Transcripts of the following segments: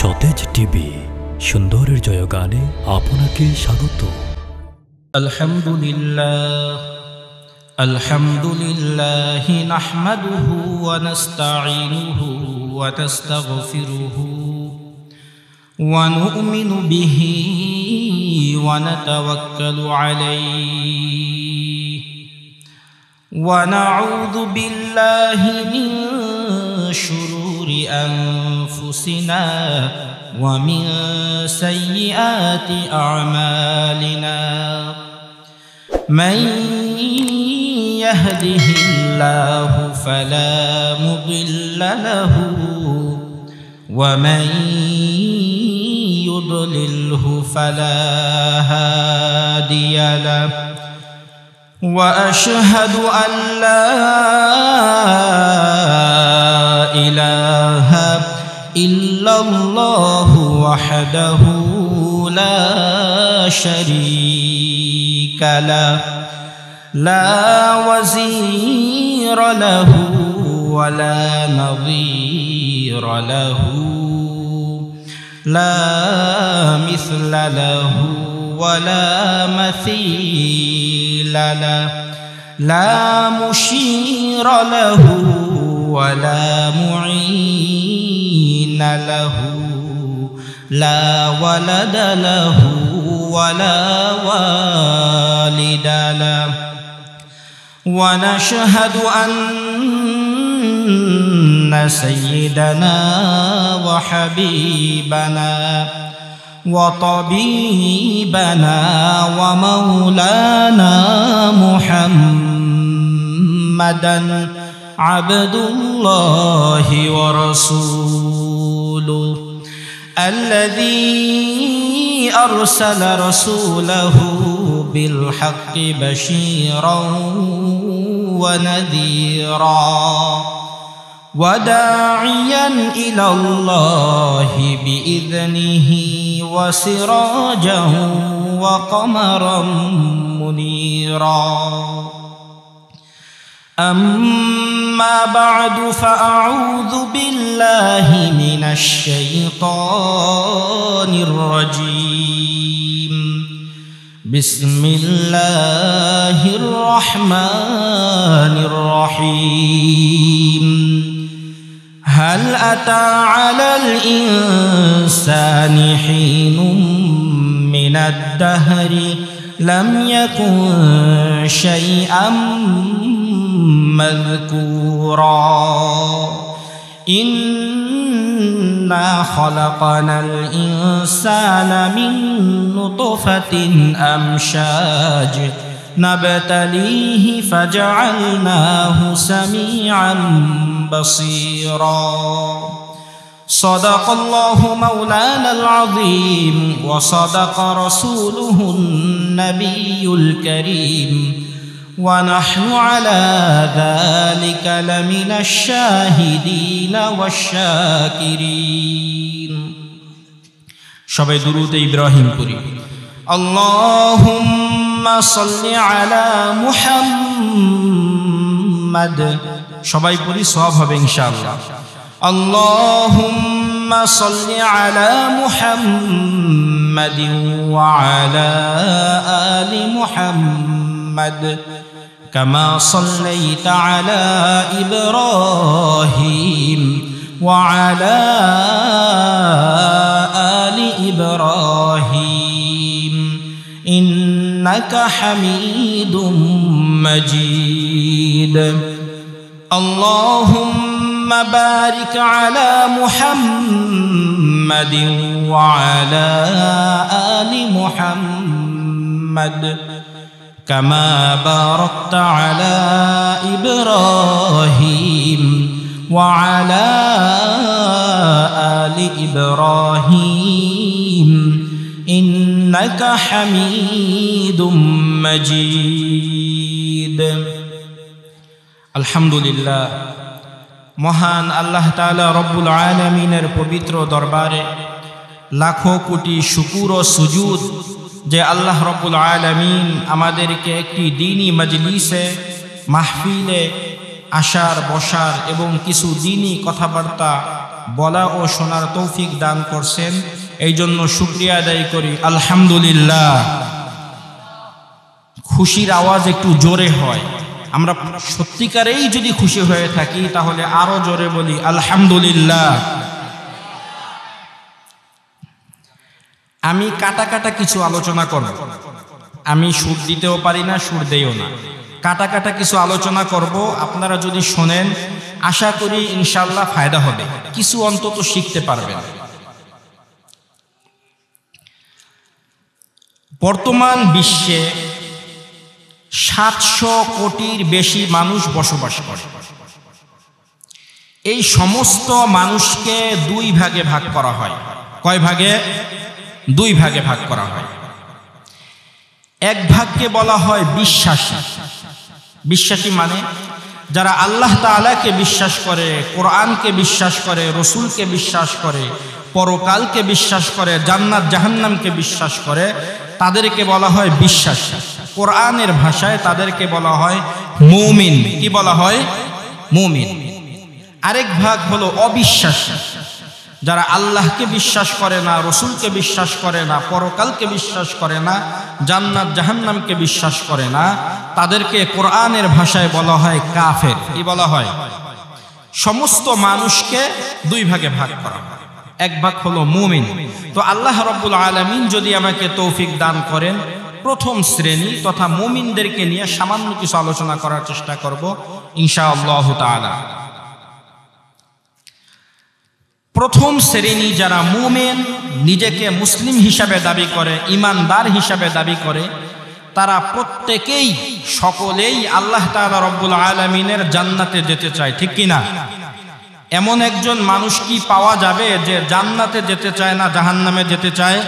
সতেজ টিভি সুন্দরের জয়গানে আপনাকে স্বাগত। আলহামদুলিল্লাহ নাহমাদুহু ওয়া নাস্তাঈনুহু ওয়া নাস্তাগফিরুহু ওয়া নু'মিনু বিহি ওয়া নাতাওয়াক্কালু আলাইহি ওয়া নাউযু বিল্লাহি মিন শুরুরি আনফুসিনা ওয়া মিন সাইয়্যাতি আ'মালিনা মান ইয়াহদিহিল্লাহু ফালা মুদিল্লা লাহু ওয়া মান ইউদ্লিলহু ফালা হাদিয়া লাহু ওয়া আশহাদু আন লা ইলাহা ইল্লাল্লাহু ওয়াহদাহু লা শারীকা লাহু লা ওয়াজিরা লাহু ওয়া লা নাযীরা লাহু লা মিছলা লাহু ওয়া লা মাথীলা লাহু লা মুশীরা লাহু ওয়া লা মুঈনা লাহু লা ওয়ালাদা লাহু ওয়া লা ওয়ালিদা লাহু ওয়া নাশহাদু আন্না সাইয়্যিদানা ওয়া হাবিবানা ওয়া তাবিবানা ওয়া মাওলানা মুহাম্মাদান আবদুল্লাহি ওয়া রাসূলুহু الذي أرسل رسوله بالحق بشيرا ونذيرا وداعيا إلى الله بإذنه وسراجا وقمرا منيرا أما بعد فأعوذ بالله من الشيطان الرجيم بسم الله الرحمن الرحيم هل أتى على الإنسان حين من الدهر لم يكن شيئا مذكورا إنا خلقنا الإنسان من نطفة أمشاج نبتليه فجعلناه سميعا بصيرا صدق الله مولانا العظيم وصدق رسوله النبي الكريم ونحن على ذلك لمن الشاهدين والشاكرين সবাই দুরূদ ইব্রাহিম করি আল্লাহুম্মা সাল্লি আলা মুহাম্মাদ সবাই পড়ি সওয়াব হবে ইনশাআল্লাহ আল্লাহুম্মা সাল্লি আলা মুহাম্মাদিন ওয়া আলা আলি মুহাম্মাদ كما صليت على إبراهيم وعلى آل إبراهيم إنك حميد مجيد اللهم بارك على محمد وعلى آل محمد كما باركت على إبراهيم وعلى آل إبراهيم إنك حميد مجيد الحمد لله মহান আল্লাহ তাআলা রব্বুল আলামিনের পবিত্র দরবারে লাখো কোটি শুকর ও সুজুদ যে আল্লাহ রব্বুল আলামিন আমাদেরকে একটি দ্বীনি মজলিসে মাহফিলে আসার বসার এবং কিছু দ্বীনি কথাবার্তা বলা ও শোনার তৌফিক দান করছেন, এই জন্য শুকরিয়া আদায় করি আলহামদুলিল্লাহ। খুশির আওয়াজ একটু জোরে হয়, আমরা সত্যিকারেই যদি খুশি হয়ে থাকি তাহলে আরো জোরে বলি আলহামদুলিল্লাহ। আমি কাটা কাটা কিছু আলোচনা করব, আমি সুর দিতেও পারি না, সুর দেইও না, কাটা কাটা কিছু আলোচনা করব। আপনারা যদি শোনেন আশা করি ইনশাআল্লাহ ফায়দা হবে, কিছু অন্তত শিখতে পারবেন। বর্তমান বিশ্বে 700 কোটির বেশি মানুষ বসবাস করে। এই সমস্ত মানুষকে দুই ভাগে ভাগ করা হয়। কয় ভাগে? দুই ভাগে ভাগ করা হয়। এক ভাগকে বলা হয় বিশ্বাসী। বিশ্বাসী মানে যারা আল্লাহ তাআলাকে বিশ্বাস করে, কোরআনকে বিশ্বাস করে, রসুলকে বিশ্বাস করে, পরকালকে বিশ্বাস করে, জান্নাত জাহান্নামকে বিশ্বাস করে, তাদেরকে বলা হয় বিশ্বাসী। কোরআনের ভাষায় তাদেরকে বলা হয় মুমিন। কি বলা হয়? মুমিন। আরেক ভাগ হলো অবিশ্বাসী, যারা আল্লাহকে বিশ্বাস করে না, রসুলকে বিশ্বাস করে না, পরকালকে বিশ্বাস করে না, জান্নাত জাহান্নামকে বিশ্বাস করে না, তাদেরকে কোরআনের ভাষায় বলা হয় কাফের। কি বলা হয়? সমস্ত মানুষকে দুই ভাগে ভাগ করা হয়, এক ভাগ হলো মুমিন। তো আল্লাহ রাব্বুল আলামিন যদি আমাকে তৌফিক দান করেন, প্রথম শ্রেণী তথা মুমিনদেরকে নিয়ে সামান্য কিছু আলোচনা করার চেষ্টা করব ইনশাআল্লাহ তাআলা। প্রথম শ্রেণী যারা মুমিন, নিজেকে মুসলিম হিসাবে দাবি করে, ইমানদার হিসাবে দাবি করে, তারা প্রত্যেকেই সকলেই আল্লাহ তাআলা রব্বুল আলামিনের জান্নাতে যেতে চায়। ঠিক কিনা? এমন একজন মানুষ কি পাওয়া যাবে যে জান্নাতে যেতে চায় না, জাহান্নামে যেতে চায়?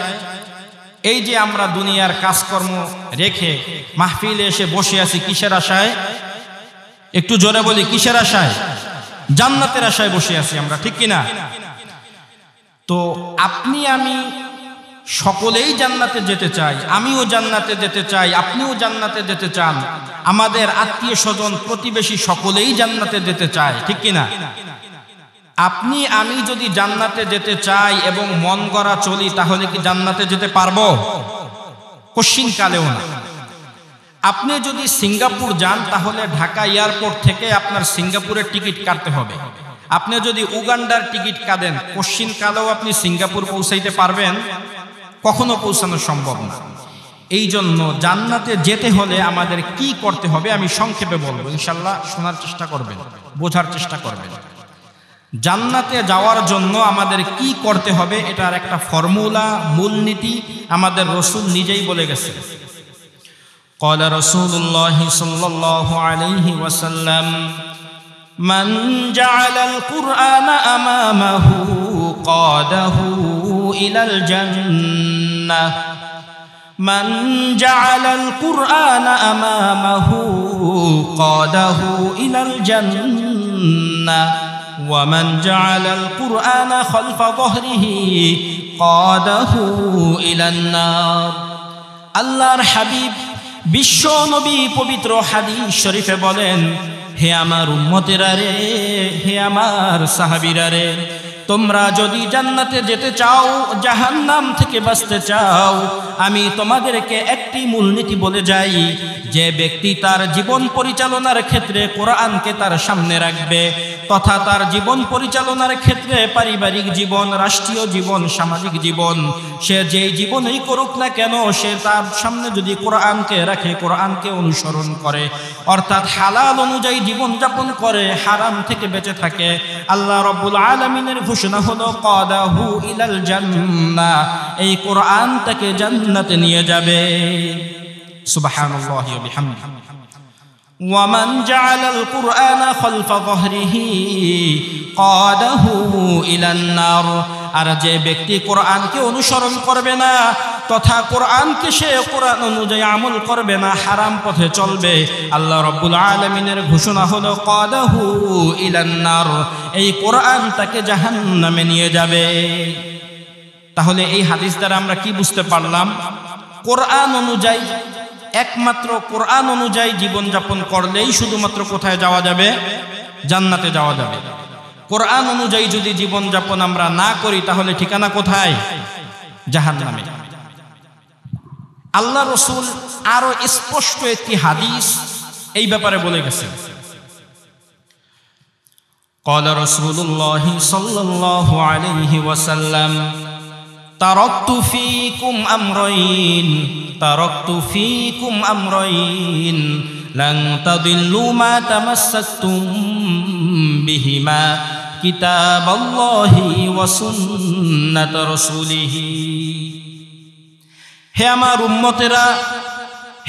এই যে আমরা দুনিয়ার কাজকর্ম রেখে মাহফিলে এসে বসে আছি কিসের আশায়? একটু জোরে বলি, কিসের আশায়? জান্নাতের আশায় বসে আছি আমরা। ঠিক কিনা? তো আপনি আমি সকলেই জান্নাতে যেতে চাই, আমিও জান্নাতে যেতে চাই, আপনিও জান্নাতে যেতে চান, আমাদের আত্মীয় স্বজন প্রতিবেশী সকলেই জান্নাতে যেতে চায়। ঠিক কিনা? আপনি আমি যদি জান্নাতে যেতে চাই এবং মন গড়া চলি, তাহলে কি জান্নাতে যেতে পারবো? কশিন কালেও না। আপনি যদি সিঙ্গাপুর যান, তাহলে ঢাকা এয়ারপোর্ট থেকে আপনার সিঙ্গাপুরের টিকিট কাটতে হবে। আপনি যদি উগান্ডার টিকিট কাটেন, কশিন কালেও আপনি সিঙ্গাপুর পৌঁছাইতে পারবেন? কখনো পৌঁছানো সম্ভব না। এই জন্য জান্নাতে যেতে হলে আমাদের কি করতে হবে আমি সংক্ষেপে বলবো, ইনশাআল্লাহ শোনার চেষ্টা করবেন, বোঝার চেষ্টা করবেন। জান্নাতে যাওয়ার জন্য আমাদের কি করতে হবে এটার একটা ফর্মুলা, মূলনীতি আমাদের রাসূল নিজেই বলে গেছেন। قال رسول الله صلى الله عليه وسلم من جعل القرآن أمامه قاده إلى الجنة من جعل القرآن أمامه قاده إلى الجنة ومن جعل القرآن خلف ظهره قاده إلى النار আল্লাহর হাবিব বিশ্ব নবী পবিত্র হাদিস শরীফে বলেন, হে আমার উম্মতেরা রে, হে আমার সাহাবীরা রে, তোমরা যদি জান্নাতে যেতে চাও, জাহান্নাম থেকে বাঁচতে চাও, আমি তোমাদেরকে একটি মূলনীতি বলে যাই, যে ব্যক্তি তার জীবন পরিচালনার ক্ষেত্রে কোরআনকে তার সামনে রাখবে, তথা তার জীবন পরিচালনার ক্ষেত্রে পারিবারিক জীবন, রাষ্ট্রীয় জীবন, সামাজিক জীবন, সে যেই জীবনই করুক না কেন, সে তার সামনে যদি কোরআনকে রাখে, কোরআনকে অনুসরণ করে, অর্থাৎ হালাল অনুযায়ী জীবন যাপন করে, হারাম থেকে বেঁচে থাকে, আল্লাহ রাব্বুল আলামিনের ঘোষণা হলো কাদাহু ইলাল জান্নাহ, এই কোরআন তাকে জান্নাতে নিয়ে যাবে। সুবহানাল্লাহি ওয়া বিহামদিহি। ومن جعل القرآن خلف ظهره قاده إلى النار, আর যে ব্যক্তি কোরআনকে অনুসরণ করবে না তথা কোরআনকে সে কোরআন অনুযায়ী আমল করবে না, হারাম পথে চলবে, আল্লাহ রাব্বুল আলামিনের ঘোষণা হলো কাদাহু ইলান নার, এই কোরআন তাকে জাহান্নামে নিয়ে যাবে। তাহলে এই হাদিস দ্বারা আমরা কি বুঝতে পারলাম? কোরআন অনুযায়ী, একমাত্র কোরআন অনুযায়ী জীবনযাপন করলেই শুধুমাত্র কোথায় যাওয়া যাবে? জান্নাতে যাওয়া যাবে। কোরআন অনুযায়ী যদি জীবনযাপন আমরা না করি তাহলে ঠিকানা কোথায়? জাহান্নামে। আল্লাহ রাসূল আরো স্পষ্ট একটি হাদিস এই ব্যাপারে বলে গেছেন। قال رسول الله صلى الله عليه وسلم تركت فيكم أمرين لن تضلوا ما تمسكتم بهما كتاب الله وسنة رسوله। হে আমার উম্মতেরা,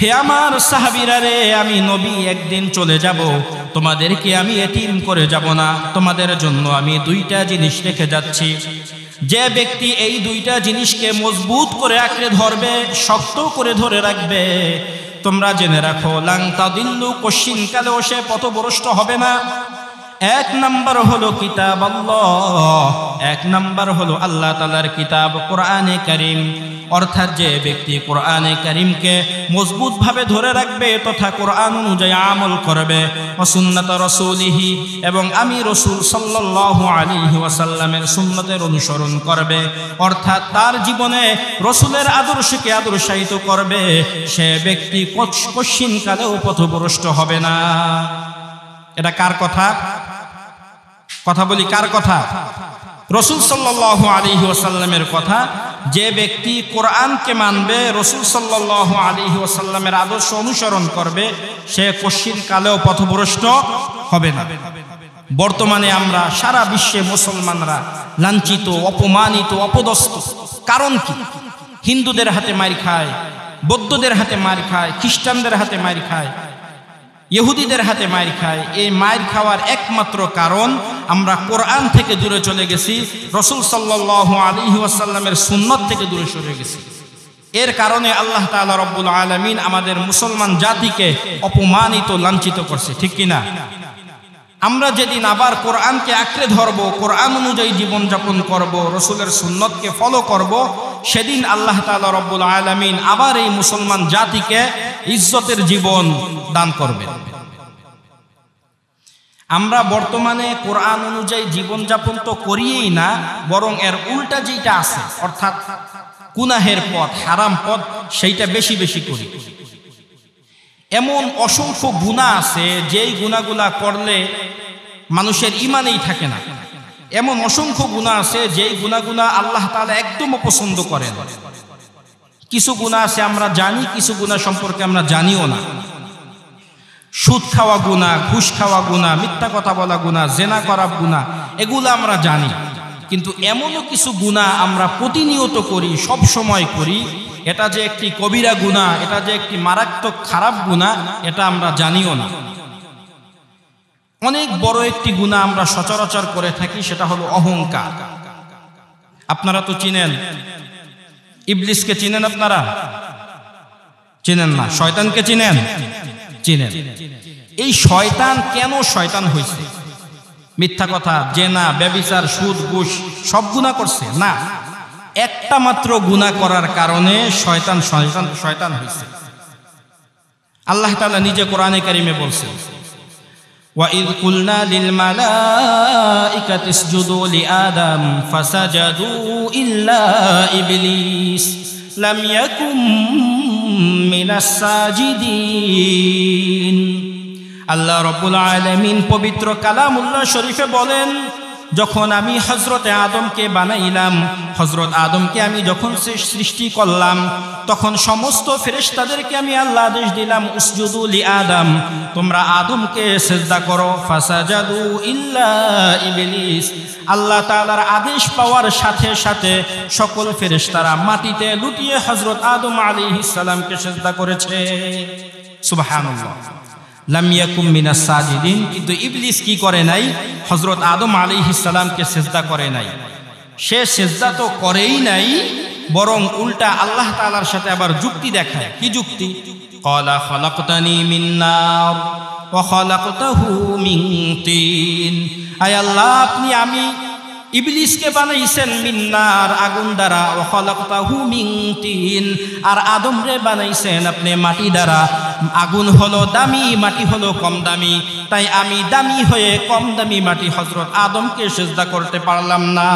হে আমার সাহাবীরা রে, আমি নবী একদিন চলে যাব, তোমাদেরকে আমি এতিম করে যাব না। তোমাদের জন্য আমি দুইটা জিনিস রেখে যাচ্ছি। যে ব্যক্তি এই দুইটা জিনিসকে মজবুত করে আঁকড়ে ধরবে, শক্ত করে ধরে রাখবে, তোমরা জেনে রাখো লাং তাদিল্লু, কশিনকালেও সে পথভ্রষ্ট হবে না। এক নাম্বার হলো কিতাব আল্লাহ, এক নাম্বার হলো আল্লাহ তাআলার কিতাব কোরআনে কারীম। অর্থাৎ যে ব্যক্তি কোরআনে কারীমকে মজবুত ভাবে ধরে রাখবে তথা কোরআন অনুযায়ী আমল করবে, ও সুন্নাত রাসূলিহি, এবং আমি রাসূল সাল্লাল্লাহু আলাইহি ওয়াসাল্লামের সুন্নতের অনুসরণ করবে, অর্থাৎ তার জীবনে রাসূলের আদর্শকে আদর্শায়িত করবে, সে ব্যক্তি কশিনকালেও পথভ্রষ্ট হবে না। এটা কার কথা? কথা বলি কার কথা? রাসূল সাল্লাল্লাহু আলাইহি ওয়াসাল্লামের কথা। যে ব্যক্তি কোরআনকে মানবে, রাসূল সাল্লাল্লাহু আলাইহি ওয়াসাল্লামের আদর্শ অনুসরণ করবে, সে কশিনকালেও পথভ্রষ্ট হবে না। বর্তমানে আমরা সারা বিশ্বে মুসলমানরা লাঞ্ছিত, অপমানিত, অপদস্থ। কারণ কি? হিন্দুদের হাতে মার খায়, বৌদ্ধদের হাতে মার খায়, খ্রিস্টানদের হাতে মার খায়, ইহুদিদের হাতে মার খায়। এই মার খাওয়ার একমাত্র কারণ আমরা কোরআন থেকে দূরে চলে গেছি, রাসূল সাল্লাল্লাহু আলাইহি ওয়াসাল্লামের সুন্নাত থেকে দূরে সরে গেছি। এর কারণে আল্লাহ তাআলা রব্বুল আলামিন আমাদের মুসলমান জাতিকে অপমানিত, লাঞ্ছিত করছে, ঠিক কিনা? আমরা যেদিন আবার কোরআনকে আঁকড়ে ধরব, কোরআন অনুযায়ী জীবনযাপন করব, রাসূলের সুন্নতকে ফলো করব, সেদিন আল্লাহ তাআলা রব্বুল আলামিন আবার এই মুসলমান জাতিকে ইজ্জতের জীবন দান করবেন। আমরা বর্তমানে কোরআন অনুযায়ী জীবনযাপন তো করিই না, বরং এর উল্টা যেটা আছে, অর্থাৎ গুনাহের পথ, হারাম পথ, সেইটা বেশি বেশি করি। এমন অসংখ্য গুনাহ আছে যেই গুনাহগুলা করলে মানুষের ঈমানই থাকে না। এমন অসংখ্য গুনাহ আছে যেই গুনাহগুলা আল্লাহ তাআলা একদম অপছন্দ করেন। কিছু গুনাহ আছে আমরা জানি, কিছু গুনাহ সম্পর্কে আমরা জানিও না। সুদ খাওয়া গুনাহ, ঘুষ খাওয়া গুনাহ, মিথ্যা কথা বলা গুনাহ, জেনা করা গুনাহ, এগুলো আমরা জানি। কিন্তু এমনও কিছু গুনাহ আমরা প্রতিনিয়ত করি, সব সময় করি, এটা যে একটি কবিরা গুনাহ, এটা যে একটি মারাত্মক খারাপ গুনাহ, এটা আমরা জানিও না। অনেক বড় একটি গুনাহ আমরা সচরাচর করে থাকি, সেটা হলো অহংকার। আপনারা তো চিনেন, ইবলিসকে চিনেন? আপনারা চিনেন না? শয়তানকে চিনেন? চিনেন। এই শয়তান কেন শয়তান হয়েছে? মিথ্যা কথা, জেনা, ব্যভিচার, সুদ, ঘুষ সব গুনাহ করছে না, একটা মাত্র গুনাহ করার কারণে শয়তান শয়তান শয়তান হয়েছে। আল্লাহ তাআলা নিজে কোরআনে কারিমে বলছেন, وَإِذْ قُلْنَا لِلْمَلَائِكَةِ اسْجُدُوا لِآدَمَ فَسَجَدُوا إِلَّا إِبْلِيسَ لَمْ يَكُنْ مِنَ السَّاجِدِينَ। আল্লাহ রাব্বুল আলামিন পবিত্র কালামুল্লাহ শরীফে বলেন, যখন আমি হযরত আদমকে বানাইলাম, হযরত আদমকে আমি যখন সৃষ্টি করলাম, তখন সমস্ত ফেরেশতাদেরকে আমি আল্লাহ আদেশ দিলাম, উসজুদু লি আদম, তোমরা আদমকে সিজদা করো। ফাসাজাদু ইল্লা ইবলিস, আল্লাহ তাআলার আদেশ পাওয়ার সাথে সাথে সকল ফেরেশতারা মাটিতে লুটিয়ে হযরত আদম আলাইহিস সালামকে সিজদা করেছে। সুবহানাল্লাহ। লাম ইয়াকুম মিনাস সাজিদিন, কিন্তু ইবলিস কি করে নাই? হযরত আদম আলাইহিস সালামকে সিজদা করে নাই। সে সিজদা তো করেই নাই, বরং উল্টা আল্লাহ তাআলার সাথে আবার যুক্তি দেখায়। কি যুক্তি? ক্বালা খালাকতানি মিন নার ওয়া খালাকতাহু মিন তিন। আয় আল্লাহ, আপনি আমি ইবলিসকে বানাইছেন মিন নার, আগুন দ্বারা, ওয়া খালাকতাহু মিন তিন, আর আদম রে বানাইছেন আপনি মাটি দ্বারা। আগুন হলো দামি, মাটি হলো কম দামি, তাই আমি দামি হয়ে কম দামি মাটি হযরত আদমকে সিজদা করতে পারলাম না।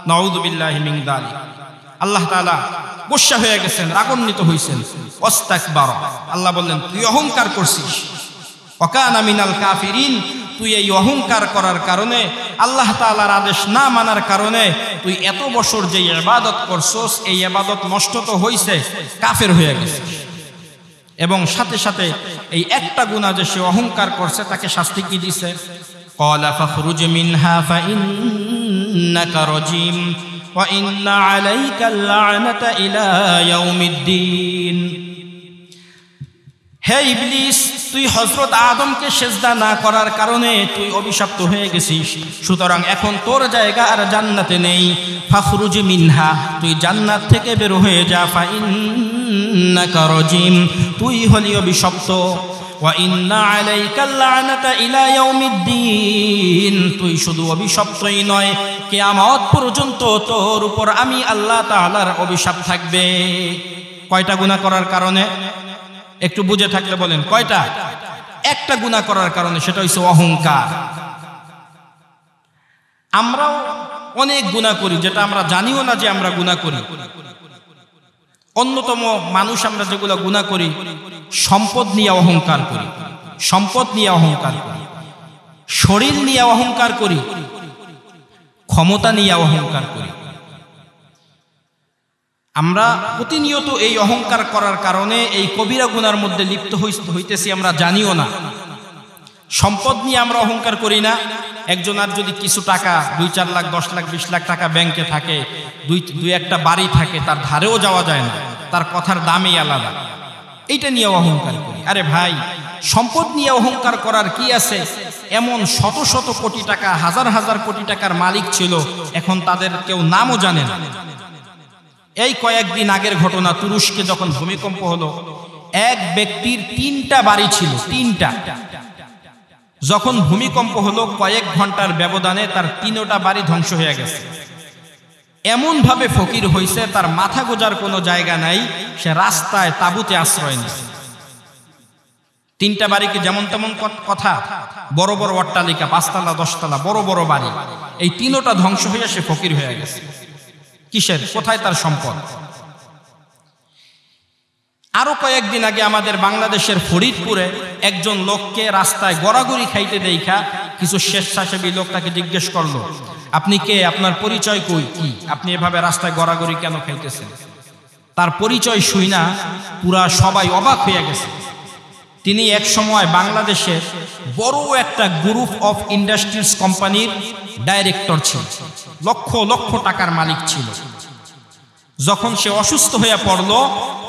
নাউযু বিল্লাহি মিন যালিক। আল্লাহ তাআলা গোসা হয়ে গেছেন, রাগান্বিত হইছেন। ওয়াস্তাকবার, আল্লাহ বললেন তুই অহংকার করছিস। ওয়া কানা মিনাল কাফিরিন, তুই এই অহংকার করার কারণে, আল্লাহ তাআলার আদেশ না মানার কারণে তুই এত বছর যে ইবাদত করছস, এই ইবাদত নষ্ট তো হইছে, কাফের হয়ে গেছিস। এবং সাথে সাথে এই একটা গুনাহ যে সে অহংকার করছে তাকে শাস্তি কি দিছে? ক্বালা ফাখরুজ মিনহা ফাইন্নাকা রাজিম ওয়া ইন্না আলাইকা লা'নাতা ইলা ইয়াউমিদ্দিন। হে ইবলিস, তুই হযরত আদমকে সিজদা না করার কারণে তুই অভিশপ্ত হয়ে গেছিস, সুতরাং এখন তোর জায়গা আর জান্নাতে নেই। ফাখরুজ মিনহা, তুই জান্নাত থেকে বের হয়ে যা। ফাইন্নাকা রাজিম, তুই হলি অভিশপ্ত। ওয়া ইন্না আলাইকা লা'নাতা ইলা ইয়াউমিদ্দিন, তুই শুধু অভিশপ্তই নয়, কিয়ামত পর্যন্ত তোর উপর আমি আল্লাহ তাআলার অভিশাপ থাকবে। কয়টা গুনাহ করার কারণে? একটু বুঝে থাকলে বলেন কয়টা? একটা গুনাহ করার কারণে, সেটা হইছে অহংকার। আমরাও অনেক গুনাহ করি যেটা আমরা জানিও না যে আমরা গুনাহ করি। অন্যতম মানুষ আমরা যেগুলো গুনাহ করি, সম্পদ নিয়ে অহংকার করি, সম্পদ নিয়ে অহংকার করি, শরীর নিয়ে অহংকার করি, ক্ষমতা নিয়ে অহংকার করি। আমরা প্রতিনিয়ত এই অহংকার করার কারণে এই কবিরা গুনার মধ্যে লিপ্ত হইতেছি, আমরা জানিও না। সম্পদ নিয়ে আমরা অহংকার করি না। একজনের যদি কিছু টাকা 2-4 লাখ 10 লাখ 20 লাখ টাকা ব্যাংকে থাকে, দুই একটা বাড়ি থাকে, তার ধারেও যাওয়া যায় না, তার কথার দামই আলাদা, এইটা নিয়ে অহংকার করি। আরে ভাই, সম্পদ নিয়ে অহংকার করার কি আছে? এমন শত শত কোটি টাকা, হাজার হাজার কোটি টাকার মালিক ছিল, এখন তাদের কেউ নামও জানে না। এই কয়েকদিন আগের ঘটনা, তুরস্কে যখন ভূমিকম্প হলো, এক ব্যক্তির 3টা বাড়ি ছিল, 3টা। যখন ভূমিকম্প হলো কয়েক ঘন্টার ব্যবধানে তার 3টা বাড়ি ধ্বংস হয়ে গেছে। এমন ভাবে ফকির হইছে, তার মাথা গোজার কোনো জায়গা নাই, সে রাস্তায় তাঁবুতে আশ্রয় নিছে। 3টা বাড়ি কি যেমন তেমন কথা? বড় বড় অট্টালিকা, 5 তলা 10 তলা বড় বড় বাড়ি। এই 3টা ধ্বংস হয়ে সে ফকির হয়ে গেছে। কিসের? কোথায় তার সম্পদ? আরো কয়েকদিন আগে আমাদের বাংলাদেশের ফরিদপুরে একজন লোককে রাস্তায় গড়াগড়ি খাইতে দেখা কিছু স্বেচ্ছাসেবী লোক তাকে জিজ্ঞেস করলো, আপনি কে? আপনার পরিচয় কই? কি আপনি এভাবে রাস্তায় গড়াগড়ি কেন খাইতেছেন? তার পরিচয় শুইনা পুরা সবাই অবাক হয়ে গেছে। তিনি এক সময় বাংলাদেশের বড় একটা গ্রুপ অফ ইন্ডাস্ট্রিজ কোম্পানির ডাইরেক্টর ছিল, লক্ষ লক্ষ টাকার মালিক ছিল। যখন সে অসুস্থ হয়ে পড়ল,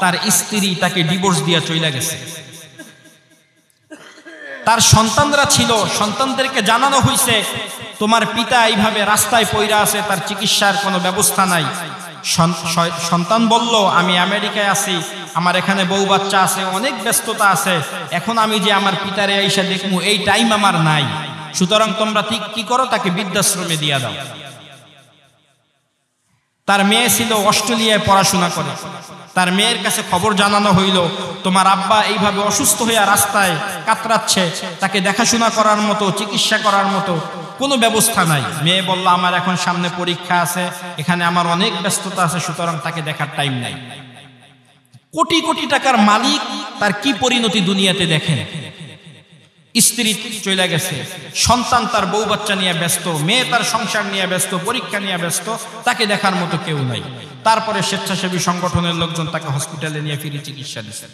তার স্ত্রী তাকে ডিভোর্স দিয়ে চলে গেছে। তার সন্তানরা ছিল, সন্তানদেরকে জানানো হয়েছে তোমার পিতা এইভাবে রাস্তায় পইরা আছে, তার চিকিৎসার কোনো ব্যবস্থা নাই। সন্তান বলল, আমি আমেরিকায় আছি, আমার এখানে বউ বাচ্চা আছে, অনেক ব্যস্ততা আছে, এখন আমি যে আমার পিতারে আইসা দেখবো এই টাইম আমার নাই, সুতরাং তোমরা কি করো, তাকে বৃদ্ধাশ্রমে দিয়া দাও। তার মেয়ে ছিল অস্ট্রেলিয়ায় পড়াশোনা করে, তার মেয়ের কাছে খবর জানানো হইল তোমার আব্বা এইভাবে অসুস্থ হয়ে রাস্তায় কাতরাচ্ছে, তাকে দেখাশোনা করার মতো, চিকিৎসা করার মতো কোনো ব্যবস্থা নাই। মেয়ে বলল, আমার এখন সামনে পরীক্ষা আছে, এখানে আমার অনেক ব্যস্ততা আছে, সুতরাং তাকে দেখার টাইম নাই। কোটি কোটি টাকার মালিক, তার কি পরিণতি দুনিয়াতে দেখেন। স্ত্রী চলে গেছে, সন্তান তার বউ বাচ্চা নিয়ে ব্যস্ত, মেয়ে তার সংসার নিয়ে ব্যস্ত, পরীক্ষা নিয়ে ব্যস্ত, তাকে দেখার মতো কেউ নাই। তারপরে স্বেচ্ছাসেবী সংগঠনের লোকজন তাকে হসপিটালে নিয়ে ফিরে চিকিৎসা দিচ্ছে।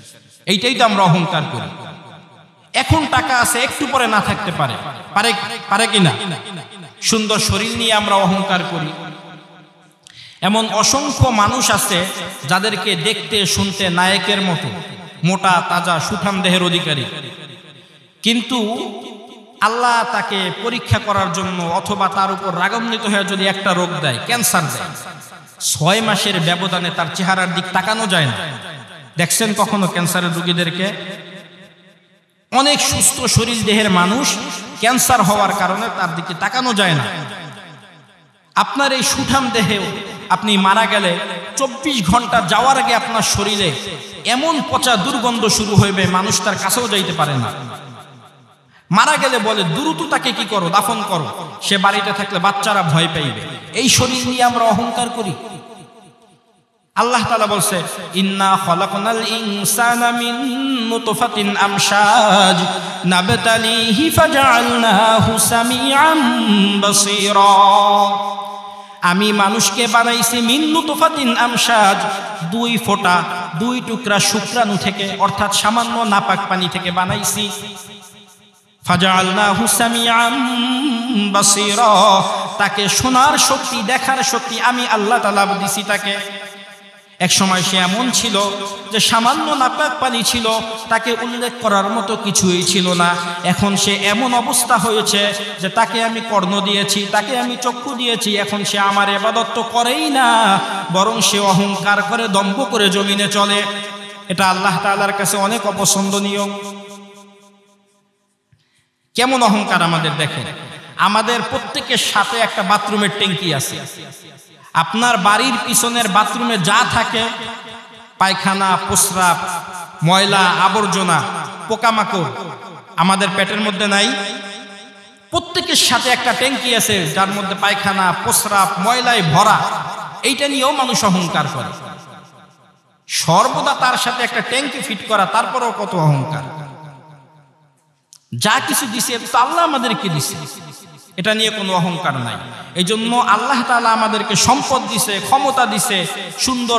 এইটাই তো আমরা অহংকার করি। এখন টাকা আছে, একটু পরে না থাকতে পারে, পারে কিনা? সুন্দর শরীর নিয়ে আমরা অহংকার করি। এমন অসংখ্য মানুষ আছে যাদেরকে দেখতে শুনতে নায়কের মতো, মোটা তাজা সুঠাম দেহের অধিকারী, কিন্তু আল্লাহ তাকে পরীক্ষা করার জন্য অথবা তার উপর রাগান্বিত হয়ে যদি একটা রোগ দেয়, ক্যান্সার দেয়, 6 মাসের ব্যবধানে তার চেহারার দিক তাকানো যায় না। দেখছেন কখনো ক্যান্সারের রোগীদেরকে? অনেক সুস্থ শরীর দেহের মানুষ, ক্যান্সার হওয়ার কারণে তার দিকে তাকানো যায় না। আপনার এই সুঠাম দেহেও আপনি মারা গেলে 24 ঘন্টা যাওয়ার আগে আপনার শরীরে এমন পচা দুর্গন্ধ শুরু হইবে, মানুষ তার কাছেও যাইতে পারে না। মারা গেলে বলে দ্রুত তাকে কি করো, দাফন করো। সে বাড়িতে থাকলে বাচ্চারা ভয় পাইবে। এই শরীর নিয়ে আমরা অহংকার করি। আল্লাহ তাআলা বলছে, ইন্না খলাকনাল ইনসানা মিন নুতফাতিন আমশাজ নাবতালিহি ফাজআলনাহু সামিআন বাসীরা। আমি মানুষকে বানাইছি মিন নুতফাতিন আমশাজ, 2 ফোঁটা 2 টুকরা শুক্রাণু থেকে, অর্থাৎ সামান্য নাপাক পানি থেকে বানাইছি। ফাজআলনাহু সামিআন বাসীরা, তাকে শোনার শক্তি, দেখার শক্তি আমি আল্লাহ তাআলা দিছি তাকে। এক সময় সে এমন ছিল যে সামান্য নাপাক পানি ছিল, তাকে উল্লেখ করার মতো কিছুই ছিল না। এখন সে এমন অবস্থা হয়েছে যে তাকে আমি কর্ণ দিয়েছি, তাকে আমি চক্ষু দিয়েছি, এখন সে আমার ইবাদত তো করেই না, বরং সে অহংকার করে, দম্ভ করে জমিনে চলে। এটা আল্লাহ তাআলার কাছে অনেক অপছন্দনীয়। কেমন অহংকার আমাদের দেখেন। আমাদের প্রত্যেকের সাথে একটা বাথরুমের ট্যাঙ্কি আছে। আপনার বাড়ির পিছনের বাথরুমে যা থাকে, পায়খানা, প্রস্রাব, ময়লা, আবর্জনা, পোকামাকড় আমাদের পেটের মধ্যে নাই? প্রত্যেকের সাথে একটা ট্যাঙ্কি আছে যার মধ্যে পায়খানা, প্রস্রাব, ময়লায় ভরা। এইটা নিয়েও মানুষ অহংকার করে। সর্বদা তার সাথে একটা ট্যাঙ্কি ফিট করা, তারপরেও কত অহংকার। যা কিছু দিছে তো আল্লাহ আমাদেরকে দিছে, এটা নিয়ে কোনো অহংকার নাই। এই জন্য আল্লাহ তাআলা আমাদেরকে সম্পদ দিছে, ক্ষমতা দিছে, সুন্দর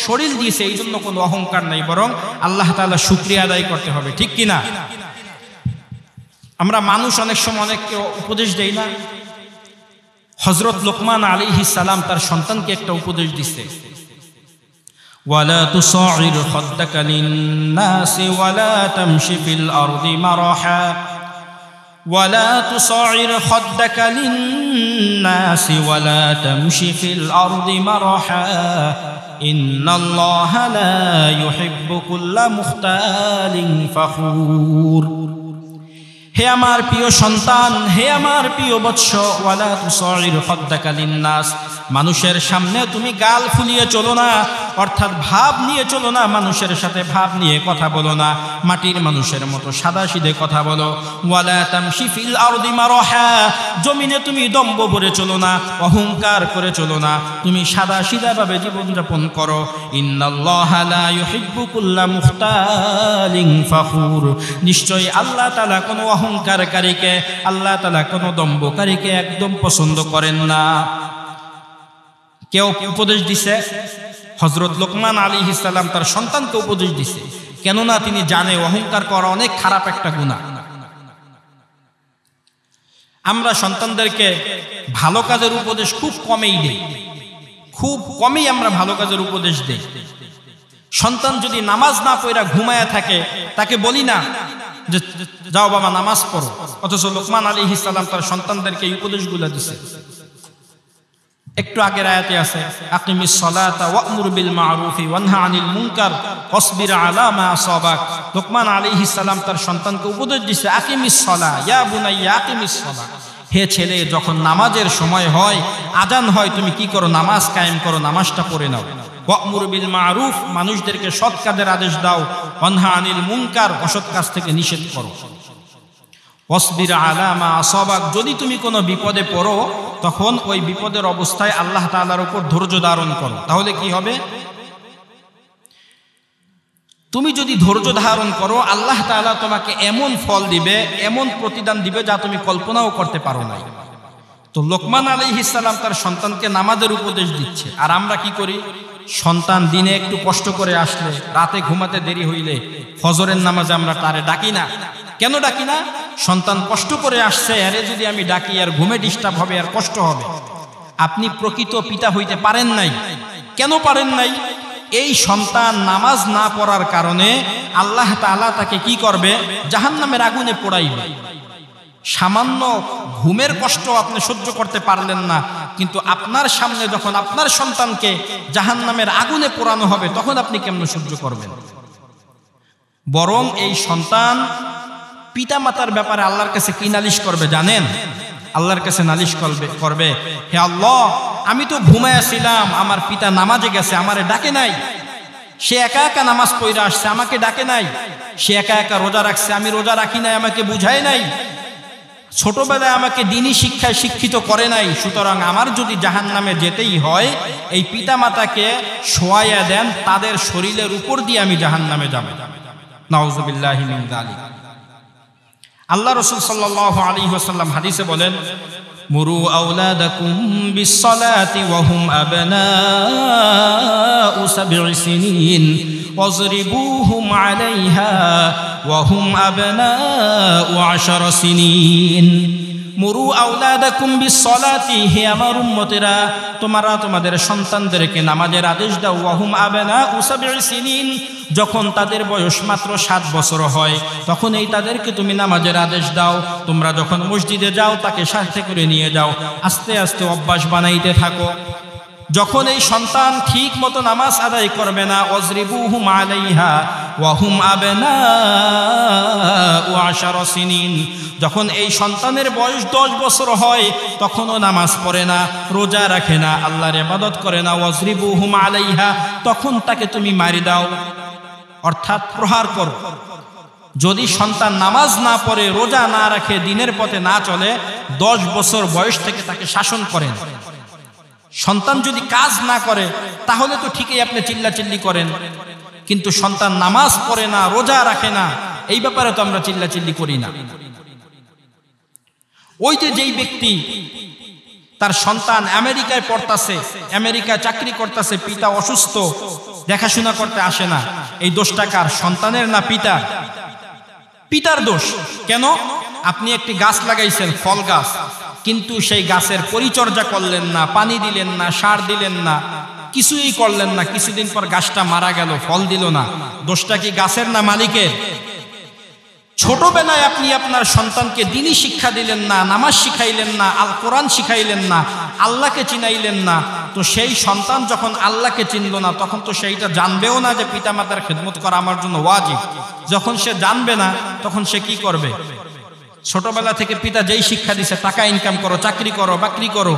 শরীর দিছে, এই জন্য কোনো অহংকার নাই, বরং আল্লাহ তাআলা শুকরিয়া আদায় করতে হবে, ঠিক কিনা? আমরা মানুষ অনেক সময় অনেককে উপদেশ দেই না? হযরত লোকমান আলাইহিস সালাম তার সন্তানকে একটা উপদেশ দিছে, ওয়ালা তুসাইর খাদ্দাকা লিন-নাসি ওয়ালা তামশি ফিল আরদি মারাহা ولا تصعر خدك للناس ولا تمشي في الأرض مرحا إن الله لا يحب كل مختال فخور। হে আমার প্রিয় সন্তান, হে আমার প্রিয় বৎস, ওয়ালা তুসাইর খাদ্দাকা লিন-নাস, মানুষের সামনে তুমি গাল ফুলিয়ে চলো না, অর্থাৎ ভাব নিয়ে চলো না, মানুষের সাথে ভাব নিয়ে কথা বলো না, মাটির মানুষের মতো সাদাসিধে কথা বলো। ওয়ালা তামশি ফিল আরদি মারাহা, জমিনে তুমি দম্ভ ভরে চলো না, অহংকার করে চলো না, তুমি সাদাসিধাভাবে জীবনযাপন করো। ইন্নাল্লাহা লা ইউহিব্বু কুল্লা মুখতালিন ফাখুর, নিশ্চয়ই আল্লাহ তাআলা কোনো অহংকারকারীকে, আল্লাহ তাআলা কোনো দম্ভকারীকে একদম পছন্দ করেন না। কেউ উপদেশ দিছে, হযরত লোকমান আলাইহিস সালাম তার সন্তানকে উপদেশ দিছে, কেননা তিনি জানে অহংকার করা অনেক খারাপ একটা গুনাহ। আমরা সন্তানদেরকে ভালো কাজের উপদেশ খুব কমই দেই, খুব কমই আমরা ভালো কাজের উপদেশ দেই। সন্তান যদি নামাজ না পড়া ঘুমায়া থাকে, তাকে বলি না যে যাও বাবা নামাজ পড়ো, অথচ লোকমান আলাইহিস সালাম তার সন্তানদেরকে এই উপদেশগুলো দিছে। একটু আগের আয়াতে আছে, আকিমিস সালাতা ওয়া'মুর বিল মা'রুফি ওয়ানহা আনিল মুনকার ওয়াসবির আলা মা আসাবাক। লোকমান আলাইহিস সালাম তার সন্তানকে উপদেশ দিছে, আকিমিস সালা ইয়া বুনাইয়া আকিমিস সালা, হে ছেলে, যখন নামাজের সময় হয়, আজান হয়, তুমি কি করো? নামাজ কায়েম করো, নামাজটা পড়ে নাও। ওয়া'মুর বিল মা'রুফ, মানুষদেরকে সৎ কাজের আদেশ দাও। ওয়ানহা আনিল মুনকার, অসৎ কাজ থেকে নিষেধ করো। ওয়াসবির আলা মা আসাবাক, যদি তুমি কোনো বিপদে পড়ো, তখন ওই বিপদের অবস্থায় আল্লাহ তাআলার উপর ধৈর্য ধারণ করো। তাহলে কি হবে? তুমি যদি ধৈর্য ধারণ করো, আল্লাহ তাআলা তোমাকে এমন ফল দিবে, এমন প্রতিদান দিবে যা তুমি কল্পনাও করতে পারো নাই। তো লোকমান আলাইহিস সালাম তার সন্তানকে নামাজের উপদেশ দিচ্ছে, আর আমরা কি করি? সন্তান দিনে একটু কষ্ট করে আসলে, রাতে ঘুমাতে দেরি হইলে ফজরের নামাজে আমরা তারে ডাকি না। কেন ডাকি না? সন্তান কষ্ট করে আসছে, আরে যদি আমি ডাকি আর ঘুমে ডিস্টার্ব হবে, আর কষ্ট হবে। আপনি প্রকৃত পিতা হইতে পারেন নাই। কেন পারেন নাই? এই সন্তান নামাজ না পড়ার কারণে আল্লাহ তাআলা তাকে কি করবে? জাহান্নামের আগুনে পোড়াইবে। সামান্য ঘুমের কষ্ট আপনি সহ্য করতে পারলেন না, কিন্তু আপনার সামনে যখন আপনার সন্তানকে জাহান্নামের আগুনে পোড়ানো হবে, তখন আপনি কেমন সহ্য করবেন? বরং এই সন্তান পিতা মাতার ব্যাপারে আল্লাহর কাছে কি নালিশ করবে জানেন? আল্লাহর কাছে নালিশ করবে, হে আল্লাহ, আমি তো ঘুমায়াছিলাম, আমার পিতা নামাজে গেছে, আমারে ডাকে নাই। সে একা একা নামাজ পড়ে আসছে, আমাকে ডাকে নাই। সে একা একা রোজা রাখছে, আমি রোজা রাখি নাই, আমাকে বুঝায় নাই। ছোটবেলায় আমাকে দ্বীনি শিক্ষায় শিক্ষিত করে নাই। সুতরাং আমার যদি জাহান্নামে যেতেই হয়, এই পিতামাতাকে শোয়াইয়া দেন, তাদের শরীরের উপর দিয়ে আমি জাহান্নামে যাব। নাউযুবিল্লাহি মিন যালিক। আল্লাহ রাসূল সাল্লাল্লাহু আলাইহি ওয়াসাল্লাম হাদিসে বলেন, মুরু আওলাদাকুম বিসসালাতি ওয়া হুম আবনাউ সাব'i সিনিন ওয়াজরিবুহুম আলাইহা ওয়া হুম আবনাউ 10 সিনিন। মুরু আওলাদাকুম বিসসালাতি, হে আমার উম্মতেরা, তোমরা তোমাদের সন্তানদেরকে নামাজের আদেশ দাও। ওয়া হুম আবনাউ সাব'i সিনিন, যখন তাদের বয়স মাত্র 7 বছর হয় তখন এই তাদেরকে তুমি নামাজের আদেশ দাও। তোমরা যখন মসজিদে যাও তাকে সাথে করে নিয়ে যাও, আস্তে আস্তে অভ্যাস বানাইতে থাকো। যখন এই সন্তান ঠিক মতো নামাজ আদায় করবে না, ওয়াজরিবুহুম আলাইহা ওয়া হুম আবনাউ 10 সিনিন, যখন এই সন্তানের বয়স 10 বছর হয় তখনও নামাজ পড়ে না, রোজা রাখে না, আল্লাহর ইবাদত করে না, ওয়াজরিবুহুম আলাইহা, তখন তাকে তুমি মারি দাও, অর্থাৎ প্রহার করো। যদি সন্তান নামাজ না পড়ে, রোজা না রাখে, দিনের পথে না চলে, 10 বছর বয়স থেকে তাকে শাসন করেন। সন্তান যদি কাজ না করে তাহলে তো ঠিকই আপনি চিল্লাচিল্লি করেন, কিন্তু সন্তান নামাজ পড়ে না, রোজা রাখে না, এই ব্যাপারে তো আমরা চিল্লাচিল্লি করি না। ওই যে যেই ব্যক্তি তার সন্তান আমেরিকায় পড়তাছে, আমেরিকায় চাকরি করতেছে, পিতা অসুস্থ, দেখাশোনা করতে আসে না, এই দোষটা কার? সন্তানের না পিতার? পিতার দোষ। কেন? আপনি একটি গাছ লাগাইছেন, ফল গাছ, কিন্তু সেই গাছের পরিচর্যা করলেন না, পানি দিলেন না, সার দিলেন না, কিছুই করলেন না, কিছুদিন পর গাছটা মারা গেল, ফল দিল না। দোষটা কি গাছের না মালিকের? ছোটবেলায় আপনি আপনার সন্তানকে দ্বীনি শিক্ষা দিলেন না, নামাজ শিখাইলেন না, আল কোরআন শিখাইলেন না, আল্লাহকে চিনাইলেন না, তো সেই সন্তান যখন আল্লাহকে চিনল না তখন তো সেইটা জানবেও না যে পিতামাতার খেদমত করা আমার জন্য ওয়াজিব। যখন সে জানবে না তখন সে কি করবে? ছোটবেলা থেকে পিতা যেই শিক্ষা দিছে, টাকা ইনকাম করো, চাকরি করো, বাকরি করো,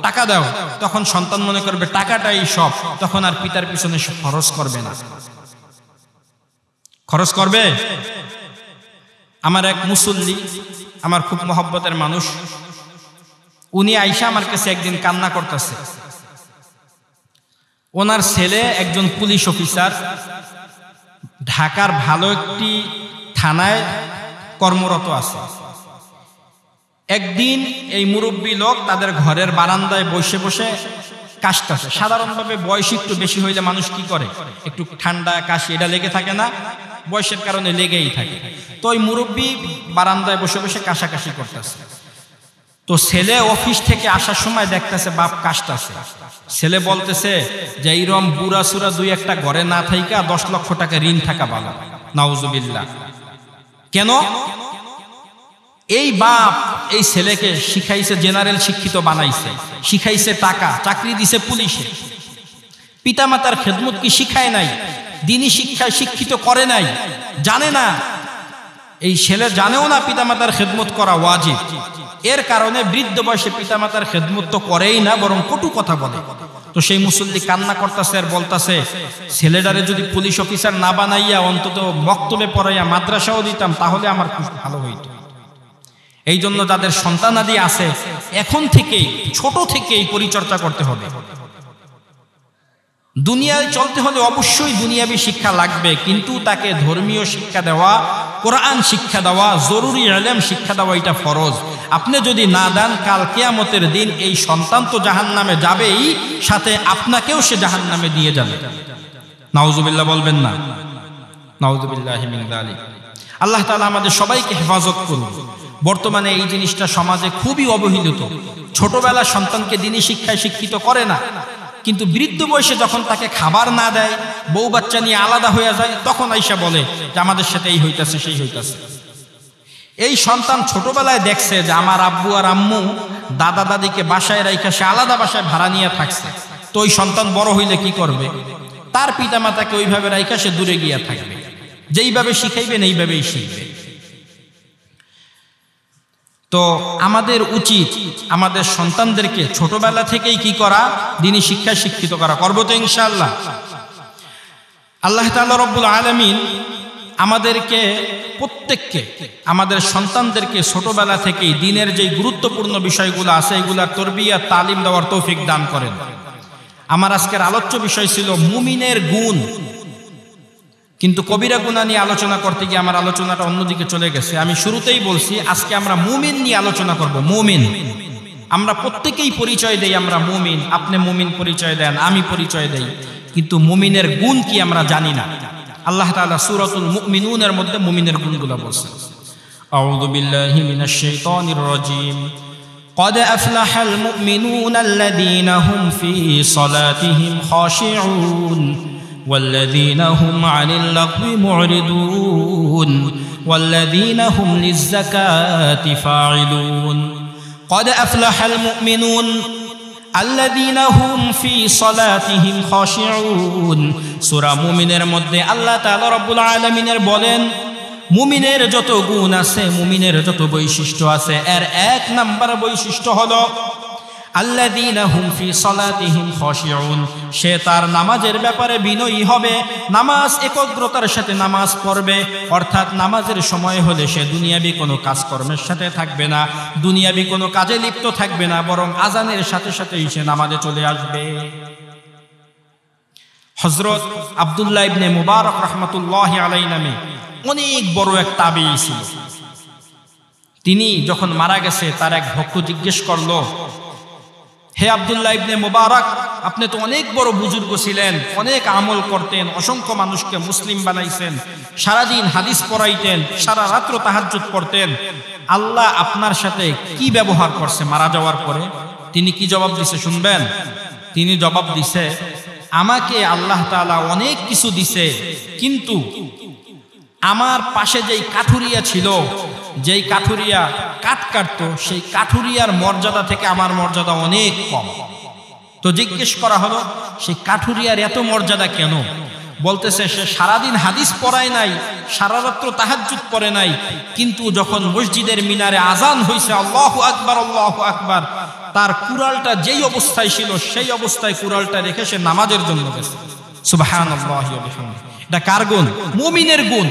টাকা দাও, তখন সন্তান মনে করবে টাকাটাই সব, তখন আর পিতার পিছনে খরচ করবে না। খরচ করবে? আমার এক মুসল্লি, আমার খুব মহব্বতের মানুষ, উনি আইসা আমার কাছে একদিন কান্না করতেছে। ওনার ছেলে একজন পুলিশ অফিসার, ঢাকার ভালো একটি থানায় কর্মরত আছে। একদিন এই মুরব্বী লোক তাদের ঘরের বারান্দায় বসে বসে কাশতেছে। সাধারণভাবে বয়স একটু বেশি হইলে মানুষ কি করে? একটু ঠান্ডা কাশি এটা লেগে থাকে না? বয়সের কারণে লেগেই থাকে। তো ওই মুরব্বী বারান্দায় বসে বসে কাশাকাশি করতেছে। তো ছেলে অফিস থেকে আসার সময় দেখতেছে বাপ কাশতেছে। ছেলে বলতেছে যে এইরকম বুড়া সুরা দুই একটা ঘরে না থাইকা 10 লক্ষ টাকা ঋণ থাকা ভালো। নাউজুবিল্লাহ। কেন? এই বাপ এই ছেলেকে শিখাইছে, জেনারেল শিক্ষিত বানাইছে, শিখাইছে টাকা, চাকরি দিছে পুলিশে, পিতামাতার খেদমত কি শিখায় নাই, দ্বীনি শিক্ষায় শিক্ষিত করে নাই, জানে না। এই ছেলে জানেও না পিতামাতার খেদমত করা ওয়াজিব। এর কারণে বৃদ্ধ বয়সে পিতামাতার খেদমত তো করেই না, বরং কটু কথা বলে। তো সেই মুসল্লি কান্না করতেছে আর বলতেছে, ছেলেটারে যদি পুলিশ অফিসার না বানাইয়া অন্তত মক্তবে পড়াইয়া মাদ্রাসাও দিতাম তাহলে আমার খুব ভালো হইত। এই জন্য যাদের সন্তানাদি আছে এখন থেকেই, ছোট থেকেই পরিচর্যা করতে হবে। দুনিয়ায় চলতে হলে অবশ্যই দুনিয়াবী শিক্ষা লাগবে, কিন্তু তাকে ধর্মীয় শিক্ষা দেওয়া, কোরআন শিক্ষা দেওয়া, জরুরি ইলম শিক্ষা দেওয়া, এটা ফরজ। আপনি যদি না দেন, কাল কিয়ামতের দিন এই সন্তান তো জাহান্নামে যাবেই, সাথে আপনাকেও সে জাহান্নামে দিয়ে যাবে। নাউজুবিল্লাহ বলবেন না? নাউজুবিল্লাহি মিন যালিক। আল্লাহ তাআলা আমাদের সবাইকে হেফাজত করুন। বর্তমানে এই জিনিসটা সমাজে খুবই অবহেলিত। ছোটবেলা সন্তানকে দ্বীনি শিক্ষায় শিক্ষিত করে না, কিন্তু বৃদ্ধ বয়সে যখন তাকে খাবার না দেয়, বউ বাচ্চা নিয়ে আলাদা হয়ে যায়, তখন আইসা বলে যে আমাদের সাথে এই হইতাছে সেই হইতাছে। এই সন্তান ছোটবেলায় দেখছে যে আমার আব্বু আর আম্মু দাদা দাদিকে বাসায় রাইখা সে আলাদা বাসায় ভাড়া নিয়ে থাকছে। তো ওই সন্তান বড় হইলে কি করবে? তার পিতা মাতাকে ওইভাবে রাইখা সে দূরে গিয়া থাকবে। যেইভাবে শিখাইবেন এইভাবেই শিখবে। তো আমাদের উচিত আমাদের সন্তানদেরকে ছোটবেলা থেকেই কি করা, দ্বীনি শিক্ষায় শিক্ষিত করা। করবো তো ইনশাআল্লাহ। আল্লাহ তাআলা রব্বুল আলামিন আমাদেরকে প্রত্যেককে, আমাদের সন্তানদেরকে ছোটবেলা থেকেই দ্বীনের যে গুরুত্বপূর্ণ বিষয়গুলো আছে এগুলার তরবিয়ত তালিম দেওয়ার তৌফিক দান করেন। আমার আজকের আলোচ্য বিষয় ছিল মুমিনের গুণ, কিন্তু কবিরা গুনাহ নিয়ে আলোচনা করতে গিয়ে আমার আলোচনাটা অন্যদিকে চলে গেছে। আমি শুরুতেই বলছি আজকে আমরা মুমিন নিয়ে আলোচনা করব। মুমিন আমরা প্রত্যেকেই পরিচয় দেই, আমরা মুমিন। আপনি মুমিন পরিচয় দেন, আমি পরিচয় দেই, কিন্তু মুমিনের গুণ কি আমরা জানি না। আল্লাহ তাআলা সূরাতুল মুমিনুনের মধ্যে মুমিনের গুণগুলো বলছেন। আউযু বিল্লাহি মিনাশ শাইতানির রাজীম। قد أفلح المؤمنون الذين هم في صلاتهم خاشعون والذين هم عن اللغو معرضون والذين هم للزكاة فاعلون قد أفلح المؤمنون الذين هم في صلاتهم خاشعون সূরা মুমিনের মধ্যে আল্লাহ তাআলা রব্বুল আলামিনের বলেন মুমিনের যত গুণ আছে, মুমিনের যত বৈশিষ্ট্য আছে, এর এক নাম্বার বৈশিষ্ট্য হলো আল্লাযীনা হুম ফি সালাতিহিম খাশিউন, সে তার নামাজের ব্যাপারে বিনয়ী হবে, নামাজ একাগ্রতার সাথে নামাজ পড়বে। অর্থাৎ নামাজের সময় হলে সে দুনিয়াবি কোনো কাজকর্মের সাথে থাকবে না, দুনিয়াবি কোনো কাজে লিপ্ত থাকবে না, বরং আজানের সাথে সাথেই সে নামাজে চলে আসবে। হযরত আব্দুল্লাহ ইবনে মুবারক রাহমাতুল্লাহি আলাইহি নামে অনেক বড় এক তাবেঈ ছিল। তিনি যখন মারা গেছে তার এক ভক্ত জিজ্ঞেস করলো, হে আব্দুল্লাহ ইবনে মুবারক, আপনি তো অনেক বড় বুজুর্গ ছিলেন, অনেক আমল করতেন, অসংখ্য মানুষকে মুসলিম বানাইছেন, সারাদিন হাদিস পড়াইতেন, সারা রাত্র তাহাজ্জুদ পড়তেন, আল্লাহ আপনার সাথে কি ব্যবহার করছে মারা যাওয়ার পরে? তিনি কি জবাব দিছে শুনবেন? তিনি জবাব দিছে, আমাকে আল্লাহ তাআলা অনেক কিছু দিছে, কিন্তু আমার পাশে যেই কাঠুরিয়া ছিল, যেই কাঠুরিয়া কাঠ কাটতো, সেই কাঠুরিয়ার মর্যাদা থেকে আমার মর্যাদা অনেক কম। তো জিজ্ঞেস করা হলো, সেই কাঠুরিয়ার এত মর্যাদা কেন? বলতেছে, সে সারাদিন হাদিস পড়ায় নাই, সারা রাত্র তাহাজ্জুদ পড়ে নাই, কিন্তু যখন মসজিদের মিনারে আজান হইছে আল্লাহু আকবার আল্লাহু আকবার, তার কুড়ালটা যেই অবস্থায় ছিল সেই অবস্থায় কুড়ালটা রেখে সে নামাজের জন্য গেছে। সুবহানাল্লাহি ওয়া বিহামদিহি। এটা কার গুণ? মুমিনের গুণ।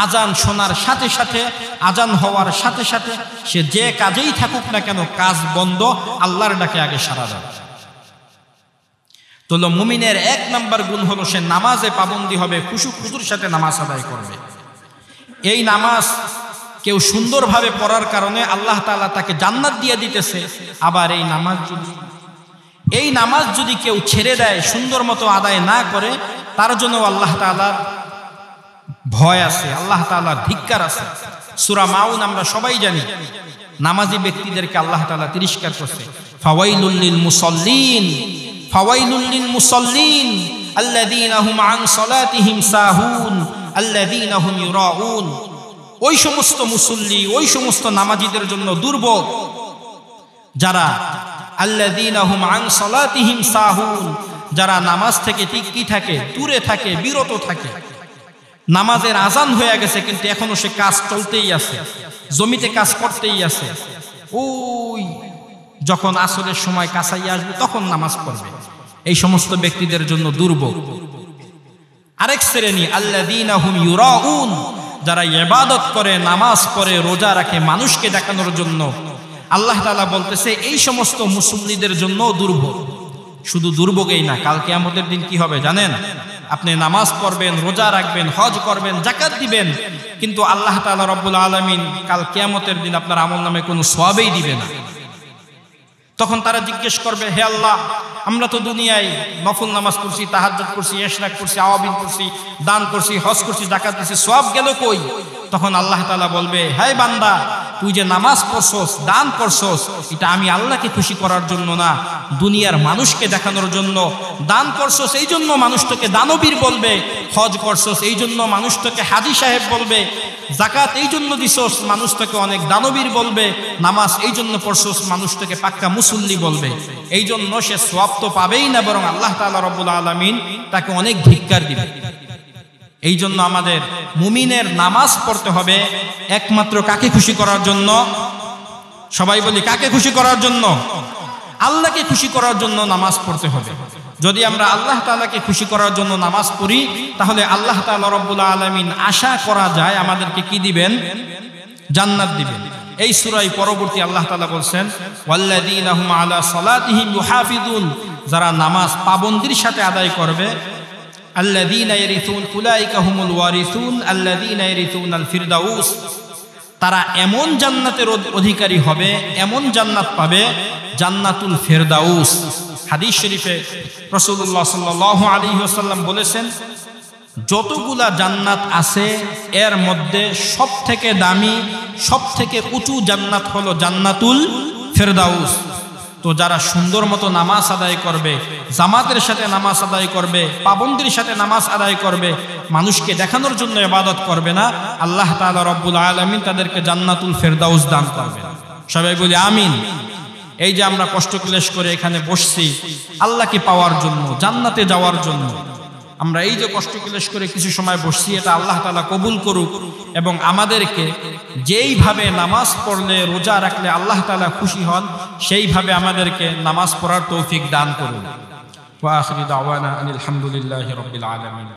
আজান শোনার সাথে সাথে, আজান হওয়ার সাথে সাথে সে যে কাজেই থাকুক না কেন, কাজ বন্ধ, আল্লাহর ডাকে আগে সাড়া দেয়। তো মুমিনের এক নাম্বার গুণ হলো সে নামাজে পাবন্দী হবে, খুশু খুজুর সাথে নামাজ আদায় করবে। এই নামাজ কেউ সুন্দরভাবে পড়ার কারণে আল্লাহ তাআলা তাকে জান্নাত দিয়ে দিতেছে। আবার এই নামাজ যদি কেউ ছেড়ে দেয়, সুন্দর মতো আদায় না করে, তার জন্য আল্লাহ তাআলার ভয় আছে, আল্লাহ তাআলার ধিক্কার আছে। সূরা মাউন আমরা সবাই জানি, নামাজি ব্যক্তিদেরকে আল্লাহ তাআলা তিরস্কার করছে। ফাওয়াইলুল লিল মুসাল্লিন, ফাওয়াইলুল লিল মুসাল্লিন আল্লাযীনা হুম আন সালাতিহিম সাহুন আল্লাযীনা হুম ইউরাউন। ওই সমস্ত মুসল্লি, ওই সমস্ত নামাজীদের জন্য দুর্ভোগ যারা আল্লাযীনা হুম আন সালাতিহিম সাহুন, যারা নামাজ থেকে কি থাকে, দূরে থাকে, বিরত থাকে। নামাজের আজান হয়ে গেছে কিন্তু এখনো সে কাজ চলতেই আছে, জমিতে কাজ করতেই আছে। ওই যখন আসরের সময় কাছাইয়া আসবে তখন নামাজ পড়বে। এই সমস্ত ব্যক্তিদের জন্য দুর্ভোগ। আরেক শ্রেণী আল্লাযীনা হুম ইউরাউন, যারা ইবাদত করে, নামাজ পড়ে, রোজা রাখে মানুষকে দেখানোর জন্য। আল্লাহ তাআলা বলতেছে এই সমস্ত মুসল্লিদের জন্য দুর্ভোগ। শুধু দুর্ভোগই না, কাল কিয়ামতের দিন কি হবে জানেন? আপনি নামাজ পড়বেন, রোজা রাখবেন, হজ করবেন, যাকাত দিবেন, কিন্তু আল্লাহ তাআলা রব্বুল আলামিন কাল কিয়ামতের দিন আপনার আমলনামায় কোনো সওয়াবই দিবে না। তখন তারা জিজ্ঞেস করবে, হে আল্লাহ, আমরা তো দুনিয়ায় নফল নামাজ পড়ছি, তাহাজ্জুদ করছি, ইশরাক করছি, আওয়াবিন করছি, দান করছি, হজ করছি, যাকাত দিছি, সওয়াব গেল কই? তখন আল্লাহ তাআলা বলবে, হে বান্দা, তুই যে নামাজ পড়ছস, দান করছস, এটা আমি আল্লাহকে খুশি করার জন্য না, দুনিয়ার মানুষকে দেখানোর জন্য। দান করছস এই জন্য মানুষ তোকে দানবীর বলবে, হজ করছস এই জন্য মানুষ তোকে হাজী সাহেব বলবে, যাকাত এই জন্য দিছস মানুষ তোকে অনেক দানবীর বলবে, নামাজ এই জন্য পড়ছস মানুষ তোকে পাক্কা মুসল্লি বলবে। এই জন্য সে সওয়াব তো পাবেই না, বরং আল্লাহ তাআলা রব্বুল আলামিন তাকে অনেক ধিক্কার দিবে। এই জন্য আমাদের মুমিনের নামাজ পড়তে হবে একমাত্র কাকে খুশি করার জন্য? সবাই বলি কাকে খুশি করার জন্য? আল্লাহকে খুশি করার জন্য নামাজ পড়তে হবে। যদি আমরা আল্লাহ তাআলাকে খুশি করার জন্য নামাজ পড়ি, তাহলে আল্লাহ তাআলা রব্বুল আলামিন আশা করা যায় আমাদেরকে কি দিবেন? জান্নাত দিবেন। এই সূরায় পরবর্তী আল্লাহ তাআলা বলছেন, ওয়াল্লাযীনা হুম আলা সালাতিহিম ইউহাফিজুন, যারা নামাজ পাবন্দির সাথে আদায় করবে, আল্লাযীনা ইয়ারিসুন উলাইকা হুমুল ওয়ারিসুন আল্লাযীনা ইয়ারিসুনাল ফিরদাউস, তারা এমন জান্নাতের অধিকারী হবে, এমন জান্নাত পাবে, জান্নাতুল ফিরদাউস। হাদিস শরীফে রাসূলুল্লাহ সাল্লাল্লাহু আলাইহি ওয়াসাল্লাম বলেছেন, যতগুলা জান্নাত আছে এর মধ্যে সবথেকে দামি, সবথেকে উঁচু জান্নাত হলো জান্নাতুল ফিরদাউস। তো যারা সুন্দর মতো নামাজ আদায় করবে, জামাতের সাথে নামাজ আদায় করবে, পাবন্দির সাথে নামাজ আদায় করবে, মানুষকে দেখানোর জন্য ইবাদত করবে না, আল্লাহ তাআলা রব্বুল আলামিন তাদেরকে জান্নাতুল ফিরদাউস দান করবে। সবাই বলি আমিন। এই যে আমরা কষ্ট ক্লেশ করে এখানে বসছি আল্লাহকে পাওয়ার জন্য, জান্নাতে যাওয়ার জন্য, আমরা এই যে কষ্ট ক্লেশ করে কিছু সময় বসছি, এটা আল্লাহ তাআলা কবুল করুক এবং আমাদেরকে যেইভাবে নামাজ পড়লে, রোজা রাখলে আল্লাহ তাআলা খুশি হন, সেইভাবে আমাদেরকে নামাজ পড়ার তৌফিক দান করুন। ওয়া আখিরু দাওয়ানা আনিল হামদুলিল্লাহি রাব্বিল আলামিন।